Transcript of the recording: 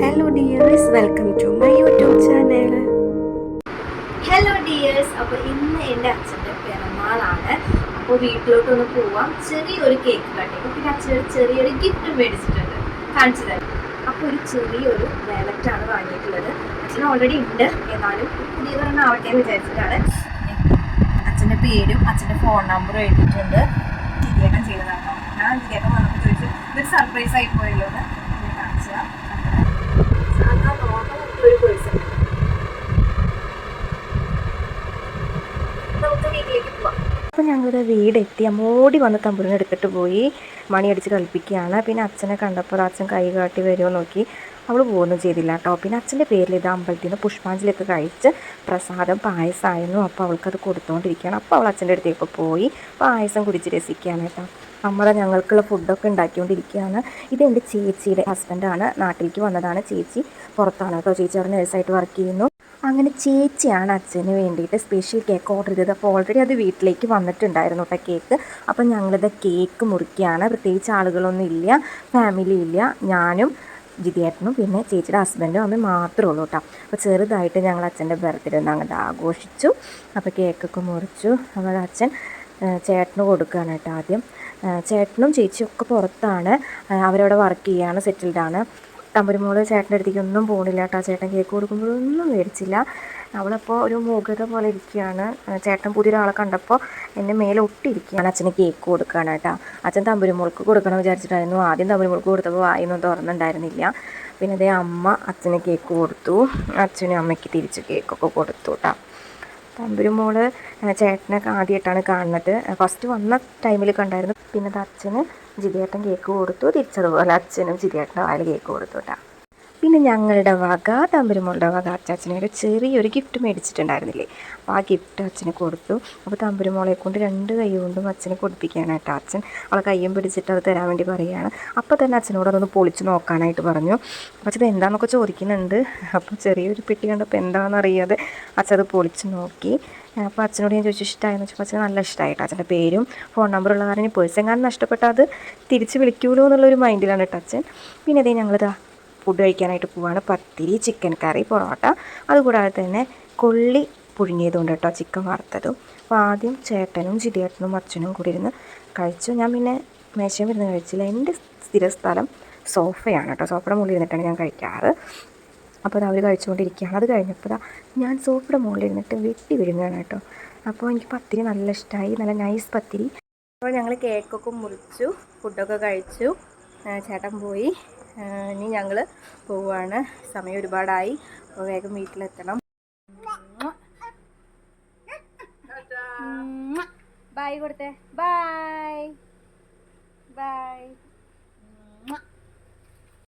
Hello dears, welcome to my YouTube channel. Hello dears, അപ്പോൾ ഇന്ന് എൻ്റെ അച്ഛൻ്റെ പിറന്നാളാണ്. അപ്പോൾ വീട്ടിലോട്ടൊന്ന് പോവാം. ചെറിയൊരു കേക്ക് കട്ടിങ്, പിന്നെ അച്ഛനൊരു ചെറിയൊരു ഗിഫ്റ്റ് മേടിച്ചിട്ടുണ്ട്, കാണിച്ചു തരാം. അപ്പോൾ ഒരു ചെറിയൊരു വാലറ്റാണ് വാങ്ങിയിട്ടുള്ളത്. അച്ഛൻ ഓൾറെഡി ഉണ്ട്, എന്നാലും പുതിയതൊരെണ്ണം ആവട്ടെ എന്ന് വിചാരിച്ചിട്ടാണ്. അച്ഛൻ്റെ പേരും അച്ഛൻ്റെ ഫോൺ നമ്പറും എഴുതിയിട്ടുണ്ട്. ജിഗേട്ടൻ ചെയ്തതാണോ? ഞാൻ ജിഗേട്ടൻ വന്നപ്പോൾ ചോദിച്ചു ഇതൊരു സർപ്രൈസ് ആയി പോയല്ലോ എന്ന് കാണിച്ചാൽ സാധാ നോർമൽ ഒരു പേഴ്സൺ. അപ്പോൾ ഞങ്ങളുടെ വീടെത്തി അമ്മോടി വന്ന് തമ്പുരിനെ എടുത്തിട്ട് പോയി മണിയടിച്ച് കളിപ്പിക്കുകയാണ്. പിന്നെ അച്ഛനെ കണ്ടപ്പോൾ അച്ഛൻ കൈ കാട്ടി വരുമോ നോക്കി. അവൾ പോകുന്നു ചെയ്തില്ല കേട്ടോ. പിന്നെ അച്ഛൻ്റെ പേരിൽ ഇത് അമ്പലത്തിൽ നിന്ന് പുഷ്പാഞ്ജലിയൊക്കെ കഴിച്ച് പ്രസാദം പായസമായിരുന്നു. അപ്പോൾ അവൾക്കത് കൊടുത്തുകൊണ്ടിരിക്കുകയാണ്. അപ്പോൾ അവൾ അച്ഛൻ്റെ അടുത്തേക്ക് പോയി പായസം കുടിച്ച് രസിക്കുകയാണ് കേട്ടോ. അമ്മ ഞങ്ങൾക്കുള്ള ഫുഡൊക്കെ ഉണ്ടാക്കിക്കൊണ്ടിരിക്കുകയാണ്. ഇതെൻ്റെ ചേച്ചിയുടെ ഹസ്ബൻഡാണ്, നാട്ടിലേക്ക് വന്നതാണ്. ചേച്ചി പുറത്താണ് കേട്ടോ. ചേച്ചി അവിടെ നേഴ്സായിട്ട് വർക്ക് ചെയ്യുന്നു. അങ്ങനെ ചേച്ചിയാണ് അച്ഛന് വേണ്ടിയിട്ട് സ്പെഷ്യൽ കേക്ക് ഓർഡർ ചെയ്തത്. അപ്പോൾ ഓൾറെഡി അത് വീട്ടിലേക്ക് വന്നിട്ടുണ്ടായിരുന്നു കേട്ടോ കേക്ക്. അപ്പം ഞങ്ങളിത് കേക്ക് മുറിക്കുകയാണ്. പ്രത്യേകിച്ച് ആളുകളൊന്നും ഇല്ല, ഫാമിലി ഇല്ല, ഞാനും ജിതിയേട്ടനും പിന്നെ ചേച്ചിയുടെ ഹസ്ബൻഡും അമ്മയും മാത്രമേ ഉള്ളൂ കേട്ടോ. അപ്പോൾ ചെറുതായിട്ട് ഞങ്ങൾ അച്ഛൻ്റെ ബർത്ത്ഡേ ഒന്ന് അങ്ങോട്ട് ആഘോഷിച്ചു. അപ്പോൾ കേക്കൊക്കെ മുറിച്ചു. അപ്പോൾ അച്ഛൻ ചേട്ടന് കൊടുക്കുകയാണ് കേട്ടോ. ആദ്യം ചേട്ടനും ചേച്ചിയും ഒക്കെ പുറത്താണ്, അവരവിടെ വർക്ക് ചെയ്യുകയാണ്, സെറ്റിൽഡാണ്. തമ്പുരുമോള് ചേട്ടൻ്റെ അടുത്തേക്ക് ഒന്നും പോകുന്നില്ല കേട്ടോ. ചേട്ടൻ കേക്ക് കൊടുക്കുമ്പോഴൊന്നും മേടിച്ചില്ല. അവളപ്പോൾ ഒരു മൂകത പോലെ ഇരിക്കുകയാണ്. ചേട്ടൻ പുതിയൊരാളെ കണ്ടപ്പോൾ എന്നെ മേലെ ഒട്ടിയിരിക്കുകയാണ്. അച്ഛന് കേക്ക് കൊടുക്കുകയാണ് കേട്ടോ. അച്ഛൻ തമ്പുരുമോൾക്ക് കൊടുക്കണം വിചാരിച്ചിട്ടായിരുന്നു. ആദ്യം തമ്പുരുമോൾക്ക് കൊടുത്തപ്പോൾ വായൊന്നും തുറന്നുണ്ടായിരുന്നില്ല. പിന്നെ അതേ അമ്മ അച്ഛന് കേക്ക് കൊടുത്തു. അച്ഛനും അമ്മയ്ക്ക് തിരിച്ച് കേക്കൊക്കെ കൊടുത്തു കേട്ടോ. തമ്പുരുമോള് ചേട്ടനെ ആദ്യമായിട്ടാണ് കാണുന്നത്. ഫസ്റ്റ് വന്ന ടൈമിൽ കണ്ടായിരുന്നു. പിന്നെ അത് അച്ഛന് ജിതിയേട്ടൻ കേക്ക് കൊടുത്തു. തിരിച്ചതുപോലെ അച്ഛനും ജിതിയേട്ടൻ്റെ വായിൽ കേക്ക് കൊടുത്തു കേട്ടോ. പിന്നെ ഞങ്ങളുടെ വക തമ്പുരുമോളുടെ വക അച്ചാച്ചനെ ഒരു ചെറിയൊരു ഗിഫ്റ്റ് മേടിച്ചിട്ടുണ്ടായിരുന്നില്ലേ, അപ്പോൾ ആ ഗിഫ്റ്റ് അച്ഛന് കൊടുത്തു. അപ്പോൾ തമ്പുരുമോളെ കൊണ്ട് രണ്ട് കൈ കൊണ്ടും അച്ഛനെ കൊടുപ്പിക്കുകയാണ് കേട്ടോ. അച്ഛൻ അവളെ കയ്യും പിടിച്ചിട്ട് അത് തരാൻ വേണ്ടി പറയുകയാണ്. അപ്പോൾ തന്നെ അച്ഛനോട് അതൊന്ന് പൊളിച്ച് നോക്കാനായിട്ട് പറഞ്ഞു. അപ്പോൾ അച്ഛൻ എന്താണെന്നൊക്കെ ചോദിക്കുന്നുണ്ട്. അപ്പോൾ ചെറിയൊരു പെട്ടി കണ്ടപ്പോൾ എന്താണെന്ന് അറിയാതെ അച്ഛൻ അത് പൊളിച്ച് നോക്കി. അപ്പോൾ അച്ഛനോട് ഞാൻ ചോദിച്ചു ഇഷ്ടമായെന്ന് വെച്ചപ്പോൾ അച്ഛന് നല്ല ഇഷ്ടമായിട്ടോ. അച്ഛൻ്റെ പേരും ഫോൺ നമ്പറുള്ള കാരണം ഇനി പേഴ്സ് എങ്ങാനും നഷ്ടപ്പെട്ടാൽ അത് തിരിച്ച് വിളിക്കുമല്ലോ എന്നുള്ളൊരു മൈൻഡിലാണ് കേട്ടോ അച്ഛൻ. പിന്നെ അതേ ഞങ്ങളിതാ ഫുഡ് കഴിക്കാനായിട്ട് പോവാണ്. പത്തിരി, ചിക്കൻ കറി, പൊറോട്ട, അതുകൂടാതെ തന്നെ കൊള്ളി പുഴുങ്ങിയതുകൊണ്ട് കേട്ടോ, ചിക്കൻ വറുത്തതും. അപ്പോൾ ആദ്യം ചേട്ടനും ജിതിയേട്ടനും അച്ഛനും കൂടി ഇരുന്ന് കഴിച്ചു. ഞാൻ പിന്നെ മേശയും ഇരുന്ന് കഴിച്ചില്ല. എൻ്റെ സ്ഥിര സ്ഥലം സോഫയാണ് കേട്ടോ. സോഫയുടെ മുകളിൽ ഇരുന്നിട്ടാണ് ഞാൻ കഴിക്കാറ്. അപ്പോൾ അത് അവർ കഴിച്ചുകൊണ്ടിരിക്കുകയാണ്. അത് കഴിഞ്ഞപ്പോൾ ഞാൻ സോഫയുടെ മുകളിൽ ഇരുന്നിട്ട് വെട്ടി വിഴുങ്ങുകയാണ് കേട്ടോ. അപ്പോൾ എനിക്ക് പത്തിരി നല്ല ഇഷ്ടമായി, നല്ല നൈസ് പത്തിരി. അപ്പോൾ ഞങ്ങൾ കേക്കൊക്കെ മുറിച്ചു, ഫുഡൊക്കെ കഴിച്ചു. ചേട്ടൻ പോയി. ഇനി ഞങ്ങൾ പോവുകയാണ്. സമയം ഒരുപാടായി, അപ്പോൾ വേഗം വീട്ടിലെത്തണം. ബൈ കൊടുത്തേ, ബൈ.